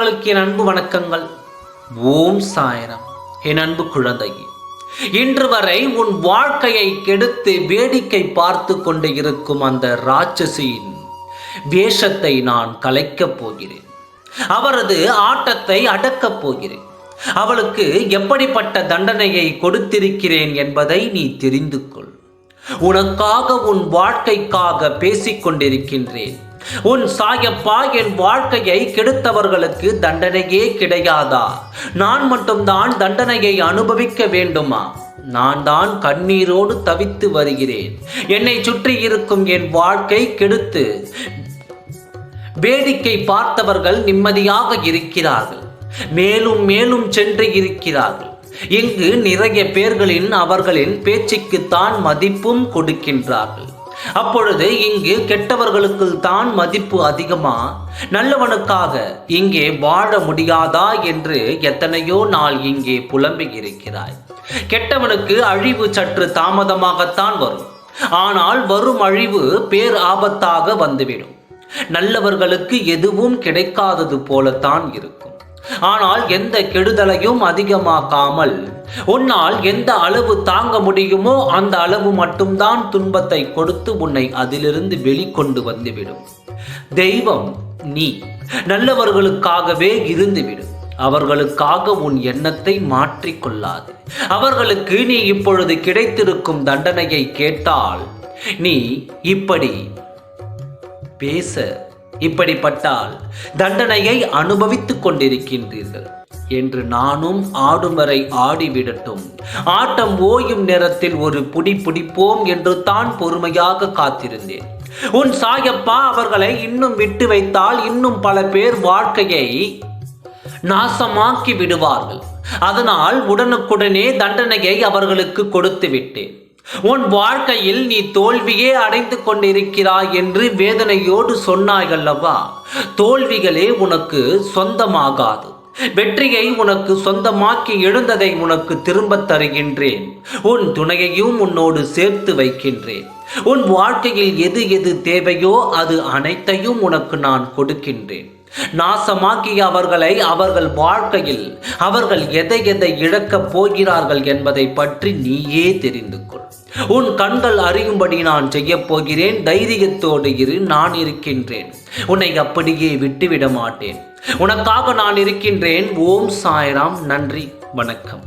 நேயர்களுக்கு என் அன்பு வணக்கங்கள். ஓம் சாய்ராம். என் அன்பு குழந்தையே, இன்று வரை உன் வாழ்க்கையை கெடுத்து வேடிக்கை பார்த்து கொண்டு இருக்கும் அந்த ராட்சசியின் வேஷத்தை நான் கலைக்கப் போகிறேன். அவரது ஆட்டத்தை அடக்கப் போகிறேன். அவளுக்கு எப்படிப்பட்ட தண்டனையை கொடுத்திருக்கிறேன் என்பதை நீ தெரிந்து கொள். உனக்காக, உன் வாழ்க்கைக்காக பேசிக் கொண்டிருக்கின்றேன். உன் சாயப்பா என் வாழ்க்கையை கெடுத்தவர்களுக்கு தண்டனையே கிடையாதா? நான் மட்டும்தான் தண்டனையை அனுபவிக்க வேண்டுமா? நான் தான் கண்ணீரோடு தவித்து வருகிறேன். என்னை சுற்றி இருக்கும் என் வாழ்க்கை கெடுத்து வேடிக்கை பார்த்தவர்கள் நிம்மதியாக இருக்கிறார்கள். மேலும் மேலும் சென்று இருக்கிறார்கள். இங்கு நிறைய பேர்களின் அவர்களின் பேச்சுக்குத்தான் மதிப்பும் கொடுக்கின்றார்கள். அப்பொழுது இங்கு கெட்டவர்களுக்கு தான் மதிப்பு அதிகமா? நல்லவனுக்காக இங்கே வாழ முடியாதா என்று எத்தனையோ நாள் இங்கே புலம்பி இருக்கிறாய். கெட்டவனுக்கு அழிவு சற்று தாமதமாகத்தான் வரும். ஆனால் வரும் அழிவு பேர் ஆபத்தாக வந்துவிடும். நல்லவர்களுக்கு எதுவும் கிடைக்காதது போலத்தான் இருக்கும். ஆனால் எந்த கெடுதலையும் அதிகமாக்காமல் உன்னால் எந்த அளவு தாங்க முடியுமோ அந்த அளவு மட்டும்தான் துன்பத்தை கொடுத்து உன்னை அதிலிருந்து வெளிக்கொண்டு வந்துவிடும். தெய்வம் நீ நல்லவர்களுக்காகவே இருந்துவிடும். அவர்களுக்காக உன் எண்ணத்தை மாற்றிக்கொள்ளாது. அவர்களுக்கு நீ இப்பொழுது கிடைத்திருக்கும் தண்டனையை கேட்டால் நீ இப்படி பேச, இப்படிப்பட்டால் தண்டனையை அனுபவித்துக் கொண்டிருக்கின்றீர்கள் என்று நானும் ஆடும் வரை ஆடிவிடட்டும், ஆட்டம் ஓயும் நேரத்தில் ஒரு புடி பிடிப்போம் என்று தான் பொறுமையாக காத்திருந்தேன். உன் சாயப்பா அவர்களை இன்னும் விட்டு வைத்தால் இன்னும் பல பேர் வாழ்க்கையை நாசமாக்கி விடுவார்கள். அதனால் உடனுக்குடனே தண்டனையை அவர்களுக்கு கொடுத்து விட்டேன். உன் வாழ்க்கையில் நீ தோல்வியே அடைந்து கொண்டிருக்கிறாய் என்று வேதனையோடு சொன்னாயல்லவா? தோல்விகளே உனக்கு சொந்தமாகாது. வெற்றியை உனக்கு சொந்தமாக்கி எழுந்ததை உனக்கு திரும்ப தருகின்றேன். உன் துணையையும் உன்னோடு சேர்த்து வைக்கின்றேன். உன் வாழ்க்கையில் எது எது தேவையோ அது அனைத்தையும் உனக்கு நான் கொடுக்கின்றேன். நாசமாக்கிய அவர்களை அவர்கள் வாழ்க்கையில் அவர்கள் எதை எதை இழக்கப் போகிறார்கள் என்பதை பற்றி நீயே தெரிந்து கொள். உன் கண்கள் அறியும்படி நான் செய்ய போகிறேன். தைரியத்தோடு இரு, நான் இருக்கின்றேன். உன்னை அப்படியே விட்டுவிட மாட்டேன். உனக்காக நான் இருக்கின்றேன். ஓம் சாய்ராம். நன்றி, வணக்கம்.